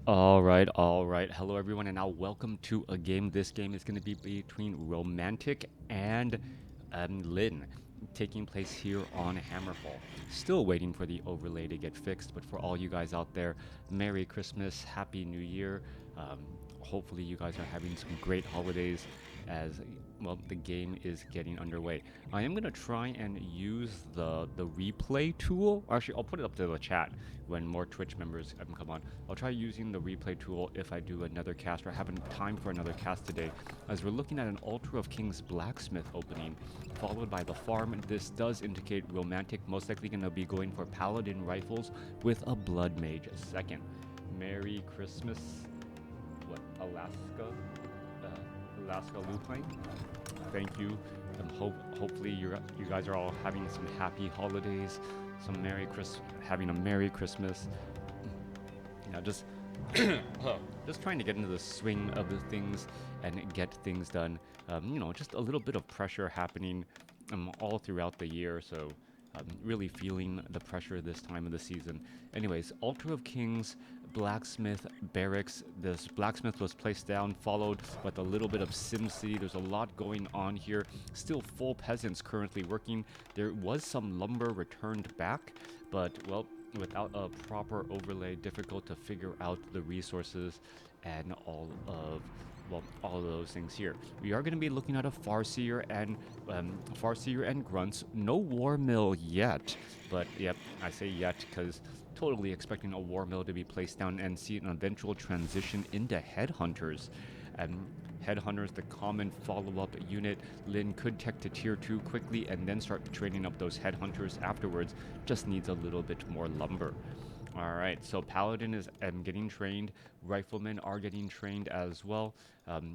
All right, all right. Hello, everyone, and now welcome to a game. This game is going to be between Romantic and Lynn, taking place here on Hammerfall. Still waiting for the overlay to get fixed, but for all you guys out there, Merry Christmas, Happy New Year. Um, Hopefully, you guys are having some great holidays as well. The game is getting underway. I am gonna try and use the replay tool. Actually, I'll put it up to the chat when more Twitch members come on. I'll try using the replay tool if I do another cast or have time for another cast today, as we're looking at an Altar of Kings blacksmith opening, followed by the farm. This does indicate Romantic most likely gonna be going for paladin rifles with a blood mage second. Merry Christmas. What, Alaska? Alaska Lupine. Thank you. Hopefully you guys are all having some happy holidays, some having a Merry Christmas. Just just trying to get into the swing of the things and get things done. Just a little bit of pressure happening all throughout the year, so really feeling the pressure this time of the season. Anyways, Altar of Kings, Blacksmith, Barracks. This blacksmith was placed down, followed with a little bit of Sim City. There's a lot going on here. Still full peasants currently working. There was some lumber returned back, but, well, without a proper overlay, difficult to figure out the resources and all of those things here. We are going to be looking at a Farseer and Grunts. No War Mill yet, but yep, I say yet because totally expecting a War Mill to be placed down and see an eventual transition into Headhunters. Headhunters, the common follow-up unit. Lynn could tech to tier 2 quickly and then start training up those Headhunters afterwards. Just needs a little bit more lumber. Alright, so Paladin is getting trained. Riflemen are getting trained as well.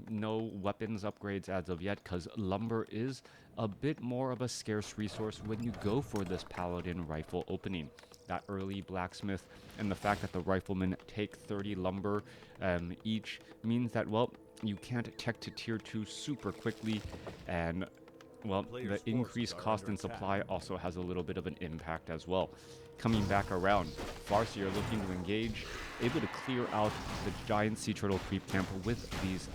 No weapons upgrades as of yet, because lumber is a bit more of a scarce resource when you go for this Paladin rifle opening. That early blacksmith and the fact that the riflemen take 30 lumber each means that, well, you can't tech to tier 2 super quickly, and, well, the increased cost and supply also has a little bit of an impact as well. Coming back around, Farseer looking to engage, able to clear out the giant sea turtle creep camp with these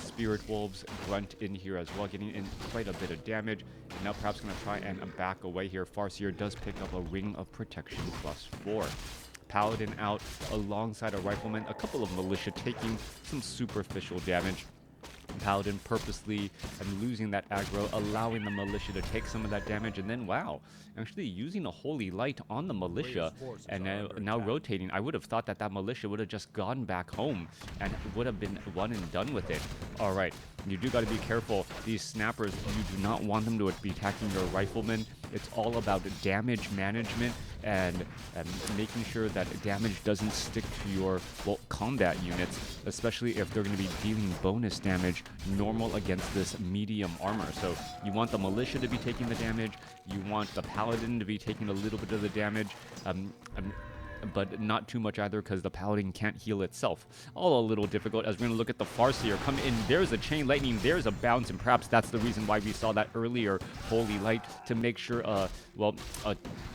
spirit wolves. Grunt in here as well, getting in quite a bit of damage. And now perhaps going to try and back away here. Farseer does pick up a ring of protection +4. Paladin out alongside a rifleman, a couple of militia taking some superficial damage. Paladin purposely losing that aggro, allowing the militia to take some of that damage, and then, wow, actually using a holy light on the militia and now rotating. I would have thought that militia would have just gone back home and would have been one and done with it. All right, you do got to be careful. These snappers, you do not want them to be attacking your riflemen. It's all about damage management and making sure that damage doesn't stick to your combat units, especially if they're going to be dealing bonus damage normal against this medium armor. So you want the militia to be taking the damage, you want the paladin to be taking a little bit of the damage, but not too much either, because the paladin can't heal itself. All a little difficult as we're going to look at the Farseer come in. There's a chain lightning, there's a bounce, and perhaps that's the reason why we saw that earlier holy light, to make sure a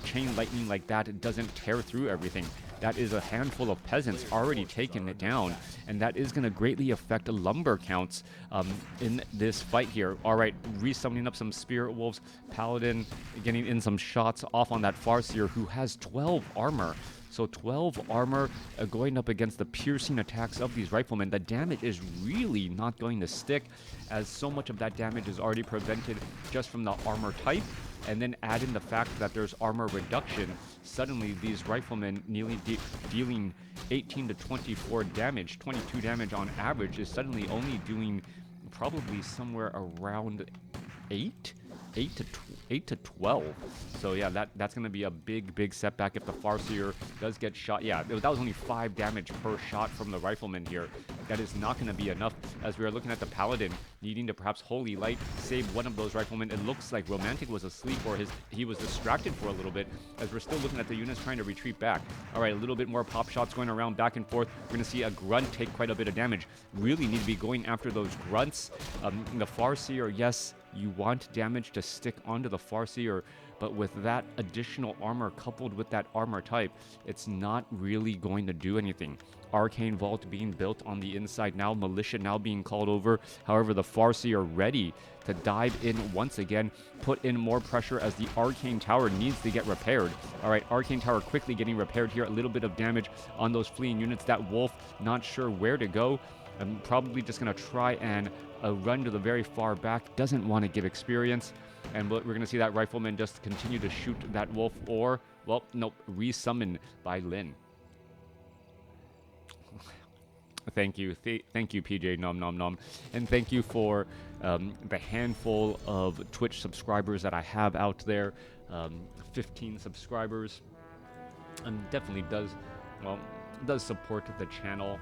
chain lightning like that doesn't tear through everything. That is a handful of peasants already taking it down, and that is going to greatly affect lumber counts in this fight here. All right, resummoning up some spirit wolves. Paladin getting in some shots off on that Farseer, who has 12 armor. So 12 armor going up against the piercing attacks of these riflemen. The damage is really not going to stick, as so much of that damage is already prevented just from the armor type. And then add in the fact that there's armor reduction. Suddenly, these riflemen nearly dealing 18 to 24 damage, 22 damage on average, is suddenly only doing probably somewhere around 8 to 12. So yeah, that's going to be a big setback if the Farseer does get shot. Yeah, that was only 5 damage per shot from the rifleman here. That is not going to be enough, as we are looking at the Paladin needing to perhaps Holy Light save one of those riflemen. It looks like Romantic was asleep, or he was distracted for a little bit, as we're still looking at the units trying to retreat back. All right, a little bit more pop shots going around back and forth. We're going to see a Grunt take quite a bit of damage. Really need to be going after those Grunts. The Farseer, yes, You want damage to stick onto the Farseer, but with that additional armor coupled with that armor type, it's not really going to do anything. Arcane Vault being built on the inside now, Militia now being called over. However, the Farseer ready to dive in once again, put in more pressure as the Arcane Tower needs to get repaired. All right, Arcane Tower quickly getting repaired here. A little bit of damage on those fleeing units. That Wolf not sure where to go. I'm probably just going to try and run to the very far back. Doesn't want to give experience. And we're going to see that Rifleman just continue to shoot that Wolf, or, well, nope, resummon by Lynn. Thank you. Thank you, PJ Nom Nom Nom. And thank you for the handful of Twitch subscribers that I have out there. 15 subscribers. And definitely does support the channel.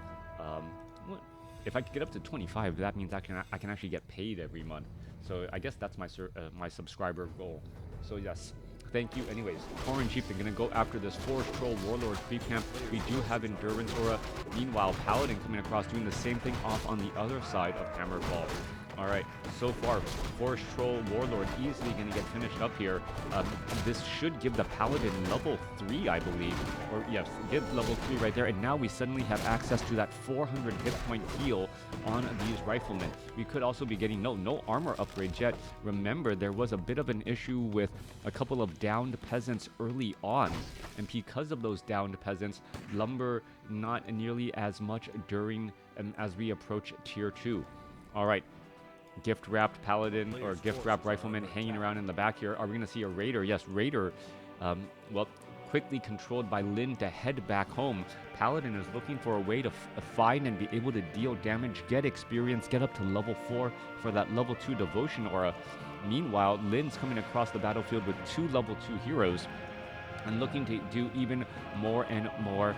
If I could get up to 25, that means I can actually get paid every month. So I guess that's my subscriber goal. So yes, thank you. Anyways, Tauren Chief, they're going to go after this Forest Troll Warlord creep camp. We do have Endurance Aura. Meanwhile, Paladin coming across doing the same thing off on the other side of Hammerfall. All right, so far, Forest Troll Warlord easily going to get finished up here. This should give the Paladin level 3, I believe. Or, yes, give level 3 right there. And now we suddenly have access to that 400 hit point heal on these Riflemen. We could also be getting no armor upgrades yet. Remember, there was a bit of an issue with a couple of downed peasants early on. And because of those downed peasants, lumber not nearly as much during as we approach Tier 2. All right. Gift-wrapped Paladin or gift-wrapped Rifleman hanging around in the back here. Are we going to see a Raider? Yes, Raider, well, quickly controlled by Lynn to head back home. Paladin is looking for a way to find and be able to deal damage, get experience, get up to level 4 for that level 2 Devotion Aura. Meanwhile, Lynn's coming across the battlefield with 2 level 2 heroes and looking to do even more and more,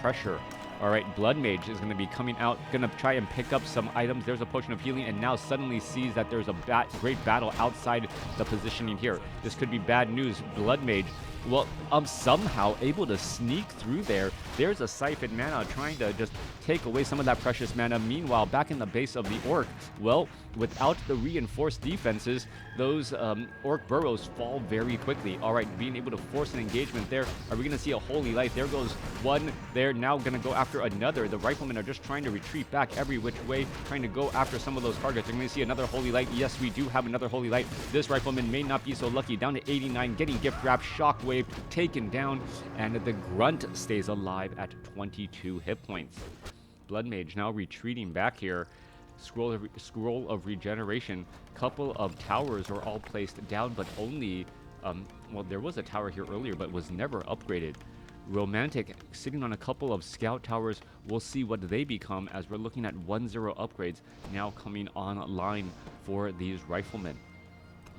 pressure. All right, Blood Mage is going to be coming out, going to try and pick up some items. There's a Potion of Healing, and now suddenly sees that there's a great battle outside the positioning here. This could be bad news. Blood Mage, well, somehow able to sneak through there. There's a Siphon Mana trying to just take away some of that precious mana. Meanwhile, back in the base of the Orc, well, without the reinforced defenses, those Orc burrows fall very quickly. All right, being able to force an engagement there. Are we going to see a Holy Light? There goes one. They're now going to go after another. The Riflemen are just trying to retreat back every which way, trying to go after some of those targets. Are we going to see another Holy Light? Yes, we do have another Holy Light. This Rifleman may not be so lucky. Down to 89, getting gift wrap, shockwave, taken down, and the Grunt stays alive at 22 hit points. Blood Mage now retreating back here. Scroll of Regeneration. Couple of towers are all placed down, but only, well, there was a tower here earlier, but was never upgraded. Romantic sitting on a couple of scout towers. We'll see what they become as we're looking at 1-0 upgrades now coming online for these Riflemen.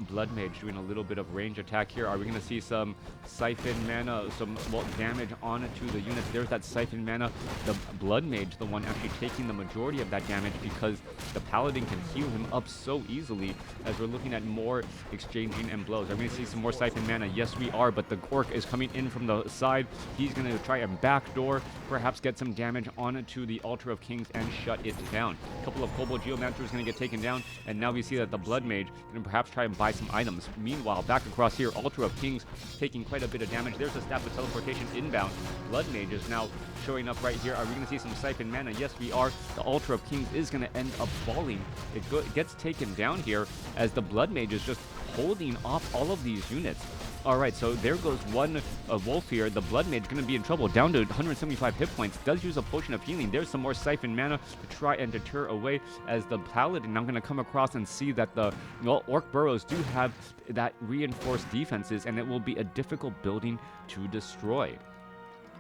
Blood Mage doing a little bit of range attack here. Are we going to see some Siphon Mana, some damage onto the units? There's that Siphon Mana. The Blood Mage, the one actually taking the majority of that damage because the Paladin can heal him up so easily as we're looking at more exchanging and blows. Are we going to see some more Siphon Mana? Yes, we are, but the Orc is coming in from the side. He's going to try and backdoor, perhaps get some damage onto the Altar of Kings and shut it down. A couple of Kobold Geomancers going to get taken down, and now we see that the Blood Mage can perhaps try and buy some items. Meanwhile, back across here, Altar of Kings taking quite a bit of damage. There's a Staff of Teleportation inbound. Blood Mage is now showing up right here. Are we going to see some Siphon Mana? Yes, we are. The Altar of Kings is going to end up falling. It gets taken down here as the Blood Mage is just holding off all of these units. All right, so there goes one wolf here. The Blood Mage going to be in trouble, down to 175 hit points. Does use a Potion of Healing. There's some more Siphon Mana to try and deter away as the Paladin. I'm going to come across and see that the Orc burrows do have that reinforced defenses, and it will be a difficult building to destroy.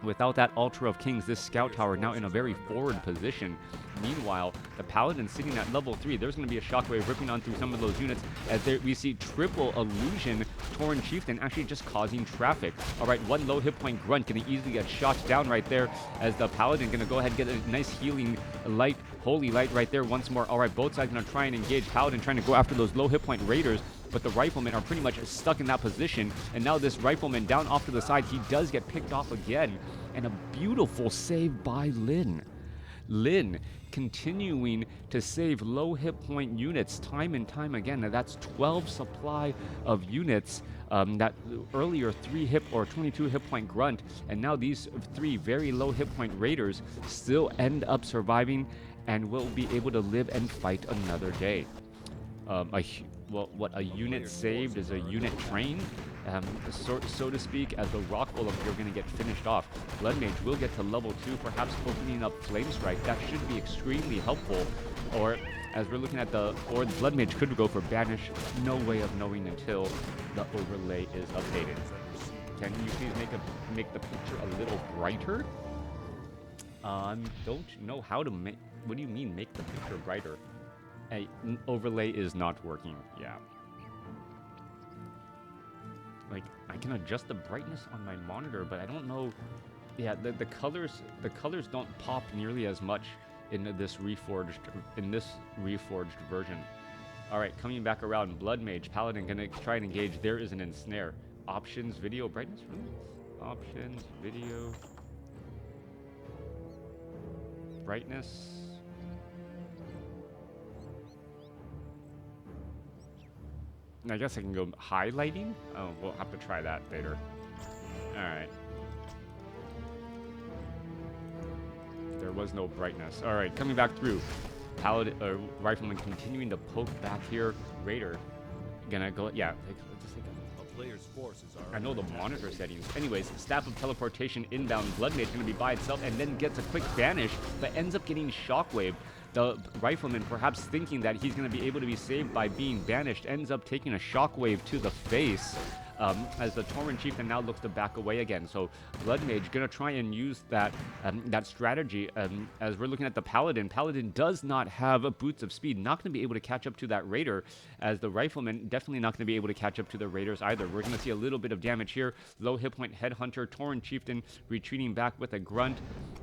Without that Altar of Kings, this Scout Tower now in a very forward position. Meanwhile, the Paladin sitting at level 3. There's going to be a Shockwave ripping on through some of those units as we see triple illusion Tauren Chieftain actually just causing traffic. All right, one low hit point Grunt going to easily get shot down right there as the Paladin going to go ahead and get a nice healing light, Holy Light right there once more. All right, both sides going to try and engage. Paladin trying to go after those low hit point Raiders, but the Riflemen are pretty much stuck in that position. And now this Rifleman down off to the side, he does get picked off again. And a beautiful save by Lynn. Lynn continuing to save low hit point units time and time again. Now that's 12 supply of units. That earlier 3 hit or 22 hit point grunt, and now these 3 very low hit point raiders still end up surviving and will be able to live and fight another day. What a unit saved is a unit trained, so to speak, as the rock golem here going to get finished off. Blood Mage will get to level 2, perhaps opening up Flame Strike. That should be extremely helpful. Or as we're looking at the Blood Mage could go for Banish. No way of knowing until the overlay is updated. Can you please make the picture a little brighter? Don't know how to make. What do you mean make the picture brighter? Overlay is not working. Yeah. Like, I can adjust the brightness on my monitor, but I don't know. Yeah, the colors don't pop nearly as much in this reforged version. All right, coming back around, Blood Mage, Paladin gonna try and engage. There is an ensnare. Options, video brightness. Really? Options, video brightness. I guess I can go highlighting. Oh, we'll have to try that later. All right. There was no brightness. All right, coming back through. Paladin, Rifleman continuing to poke back here. Raider, gonna go. Yeah, just take a player's forces are. I know the monitor settings. Anyways, Staff of Teleportation inbound. Blood Mage gonna be by itself and then gets a quick banish, but ends up getting shockwave. The Rifleman, perhaps thinking that he's going to be able to be saved by being banished, ends up taking a shockwave to the face as the Tauren Chieftain now looks to back away again. So Blood Mage going to try and use that that strategy as we're looking at the Paladin. Paladin does not have a Boots of Speed, not going to be able to catch up to that Raider, as the Rifleman definitely not going to be able to catch up to the Raiders either. We're going to see a little bit of damage here. Low hit point Headhunter, Tauren Chieftain retreating back with a grunt.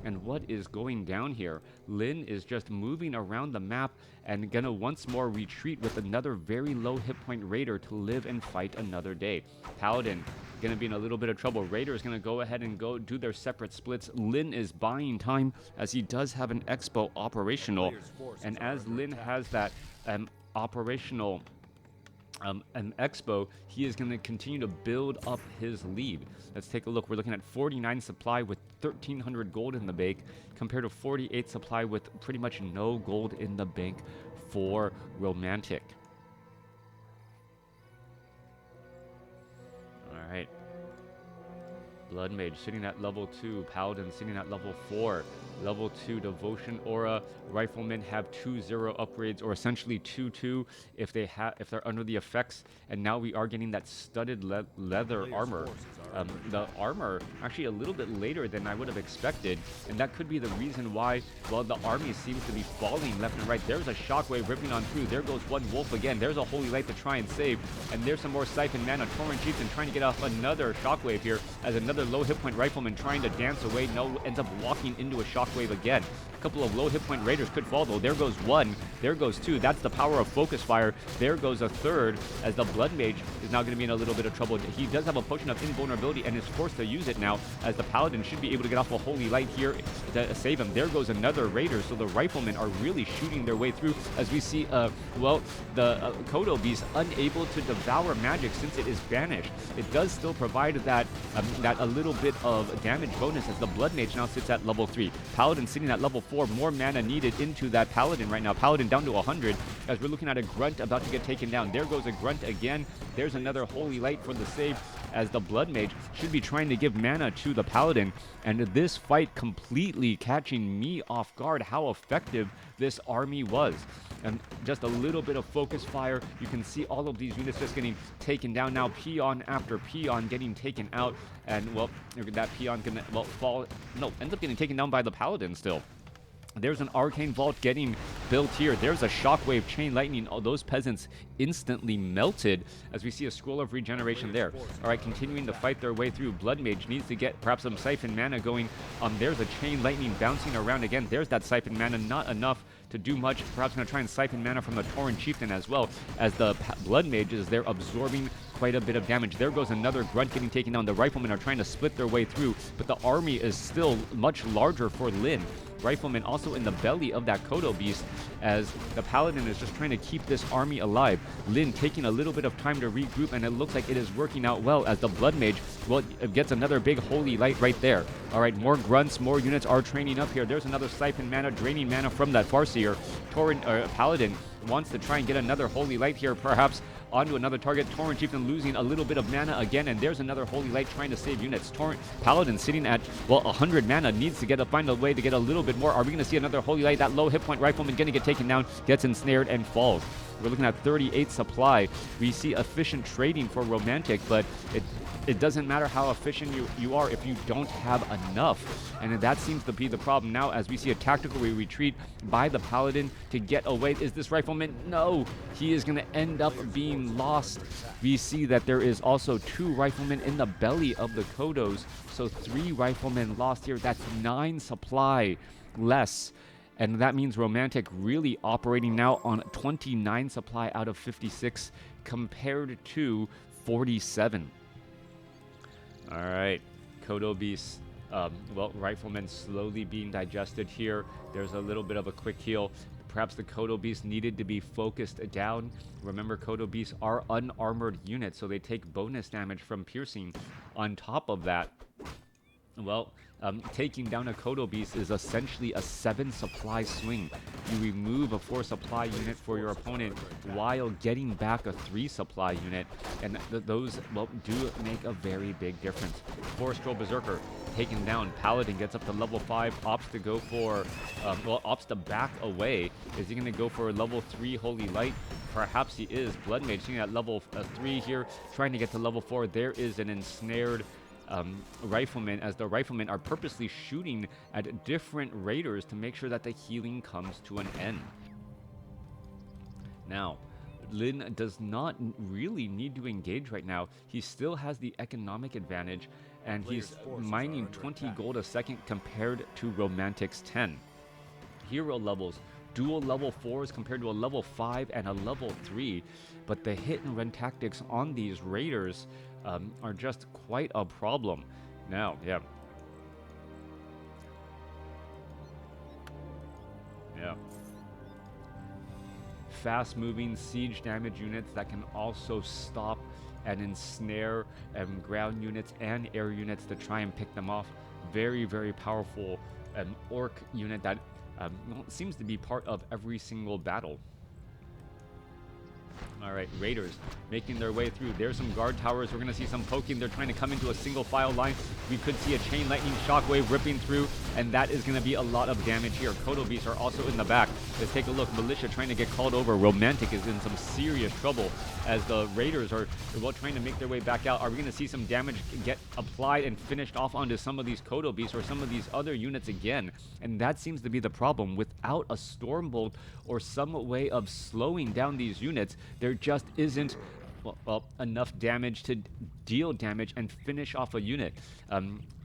And what is going down here? Lynn is just moving around the map and gonna once more retreat with another very low hit point Raider to live and fight another day. Paladin gonna be in a little bit of trouble. Raider is gonna go ahead and go do their separate splits. Lynn is buying time as he does have an expo operational, and as Lynn has that operational an expo, he is going to continue to build up his lead. Let's take a look. We're looking at 49 supply with 1,300 gold in the bank, compared to 48 supply with pretty much no gold in the bank for Romantic. All right. Blood Mage sitting at level 2, Paladin sitting at level 4. Level 2 Devotion Aura. Riflemen have 2-0 upgrades, or essentially 2-2 if they're under the effects. And now we are getting that studded leather armor. The armor actually a little bit later than I would have expected, and that could be the reason why, well, the army seems to be falling left and right. There's a shockwave ripping on through. There goes one wolf again. There's a holy light to try and save, and there's some more siphon mana. Tauren Chieftain trying to get off another shockwave here as another low hit point Rifleman trying to dance away. No, ends up walking into a shockwave again. A couple of low hit point Raiders could fall though. There goes one. There goes two. That's the power of focus fire. There goes a third, as the Blood Mage is now going to be in a little bit of trouble. He does have a potion of invulnerability and is forced to use it now, as the Paladin should be able to get off a holy light here to save him. There goes another Raider. So the Riflemen are really shooting their way through, as we see the Kodo Beast unable to devour magic since it is banished. It does still provide that a little bit of damage bonus, as the Blood Mage now sits at level 3. Paladin sitting at level 4. More mana needed into that Paladin right now. Paladin down to 100, as we're looking at a Grunt about to get taken down. There goes a Grunt again. There's another holy light for the save, as the Blood Mage should be trying to give mana to the Paladin. And this fight completely catching me off guard, how effective this army was. And just a little bit of focus fire. You can see all of these units just getting taken down now. Peon after peon getting taken out. And, well, that peon gonna, well, fall. No, ends up getting taken down by the Paladin still. There's an Arcane Vault getting built here. There's a Shockwave Chain Lightning. Oh, those peasants instantly melted, as we see a Scroll of Regeneration there. All right, continuing to fight their way through. Blood Mage needs to get perhaps some Siphon Mana going. There's a Chain Lightning bouncing around again. There's that Siphon Mana, not enough to do much. Perhaps going to try and Siphon Mana from the Tauren Chieftain as well, as the Blood Mages, they're absorbing quite a bit of damage. There goes another Grunt getting taken down. The Riflemen are trying to split their way through, but the army is still much larger for Lynn. Riflemen also in the belly of that Kodo Beast, as the Paladin is just trying to keep this army alive. Lynn taking a little bit of time to regroup, and it looks like it is working out well as the Blood Mage, well, gets another big Holy Light right there. All right, more grunts, more units are training up here. There's another Siphon mana, draining mana from that Farseer. Paladin wants to try and get another Holy Light here, perhaps onto another target. Torrent Chieftain losing a little bit of mana again, and there's another Holy Light trying to save units. Paladin sitting at, well, 100 mana, needs to find a way to get a little bit more. Are we going to see another Holy Light? That low hit point Rifleman going to get taken down, gets ensnared, and falls. We're looking at 38 supply. We see efficient trading for Romantic, but it doesn't matter how efficient you are if you don't have enough. And that seems to be the problem now, as we see a tactical retreat by the Paladin to get away. Is this Rifleman? No! He is going to end up being lost. We see that there is also 2 Riflemen in the belly of the Kodos, so 3 Riflemen lost here. That's 9 supply less. And that means Romantic really operating now on 29 supply out of 56 compared to 47. All right, Kodo Beast, well, Riflemen slowly being digested here. There's a little bit of a quick heal. Perhaps the Kodo Beast needed to be focused down. Remember, Kodo Beasts are unarmored units, so they take bonus damage from piercing. On top of that, well, taking down a Kodo Beast is essentially a 7 supply swing. You remove a 4 supply unit for your opponent while getting back a 3 supply unit, and those, well, do make a very big difference. Forestro Berserker taken down. Paladin gets up to level 5, opts to go for, well, opts to back away. Is he going to go for a level 3 Holy Light? Perhaps he is. Blood Mage sitting at level 3 here, trying to get to level 4. There is an ensnared Riflemen, as the Riflemen are purposely shooting at different raiders to make sure that the healing comes to an end. Now, Lynn does not really need to engage right now. He still has the economic advantage, and he's mining 20 gold a second compared to Romantic's 10. Hero levels, dual level 4s compared to a level 5 and a level 3, but the hit and run tactics on these raiders are just quite a problem. Now, yeah. Fast-moving siege damage units that can also stop and ensnare ground units and air units to try and pick them off. Very, very powerful orc unit that seems to be part of every single battle. All right, Raiders making their way through. There's some guard towers. We're going to see some poking. They're trying to come into a single file line. We could see a chain lightning shockwave ripping through, and that is going to be a lot of damage here. Kodo Beasts are also in the back. Let's take a look. Militia trying to get called over. Romantic is in some serious trouble as the Raiders are, well, trying to make their way back out. Are we going to see some damage get applied and finished off onto some of these Kodo Beasts or some of these other units again? And that seems to be the problem. Without a Stormbolt or some way of slowing down these units, there just isn't well, enough damage to deal damage and finish off a unit,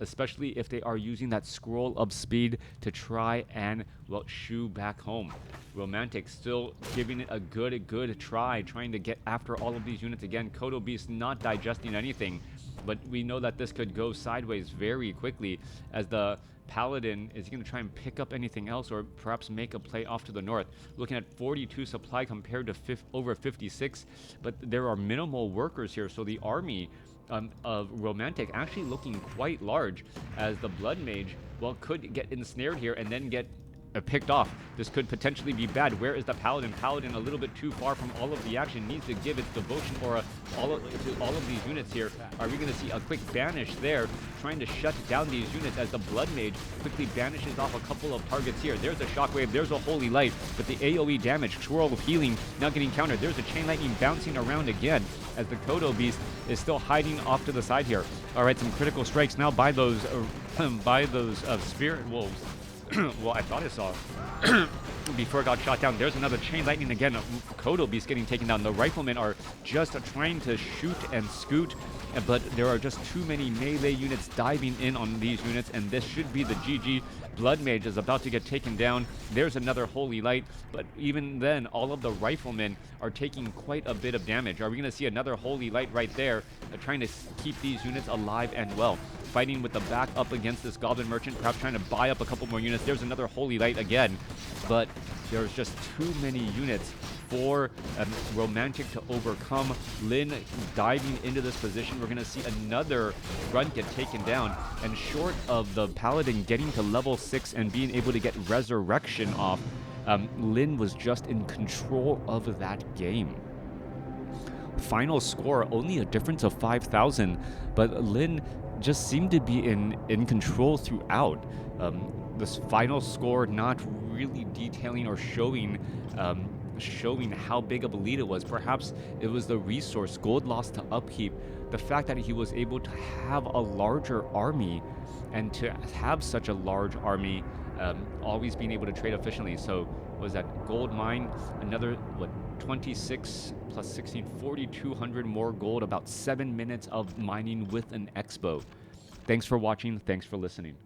especially if they are using that scroll of speed to try and, well, shoo back home. Romantic still giving it a good try, trying to get after all of these units again. Kodo Beast not digesting anything, but we know that this could go sideways very quickly as the Paladin is going to try and pick up anything else or perhaps make a play off to the north. Looking at 42 supply compared to over 56, but there are minimal workers here, so the army of Romantic actually looking quite large as the Blood Mage, well, could get ensnared here and then get picked off. This could potentially be bad. Where is the Paladin? Paladin a little bit too far from all of the action, needs to give its devotion aura to all of these units here. Are we going to see a quick banish there, trying to shut down these units as the Blood Mage quickly banishes off a couple of targets here? There's a shockwave, there's a Holy Light, but the AoE damage, Swirl of Healing, now getting countered. There's a Chain Lightning bouncing around again as the Kodo Beast is still hiding off to the side here. All right, some critical strikes now by those Spirit Wolves. Well, I thought I saw before it got shot down. There's another Chain Lightning again. Kodo Beast getting taken down. The Riflemen are just trying to shoot and scoot, but there are just too many melee units diving in on these units, and this should be the GG. Blood Mage is about to get taken down. There's another Holy Light, but even then, all of the Riflemen are taking quite a bit of damage. Are we going to see another Holy Light right there, trying to keep these units alive and well? fighting with the back up against this Goblin Merchant, perhaps trying to buy up a couple more units. There's another Holy Light again, but there's just too many units for Romantic to overcome. Lynn diving into this position. We're going to see another front get taken down, and short of the Paladin getting to level 6 and being able to get Resurrection off, Lynn was just in control of that game. Final score, only a difference of 5,000, but Lynn just seemed to be in control throughout. This final score not really detailing or showing how big of a lead it was. Perhaps it was the resource, gold lost to upkeep, the fact that he was able to have a larger army, and to have such a large army, always being able to trade efficiently. So was that gold mine, another 26 plus 16, 4,200 more gold, about 7 minutes of mining with an expo. Thanks for watching, thanks for listening.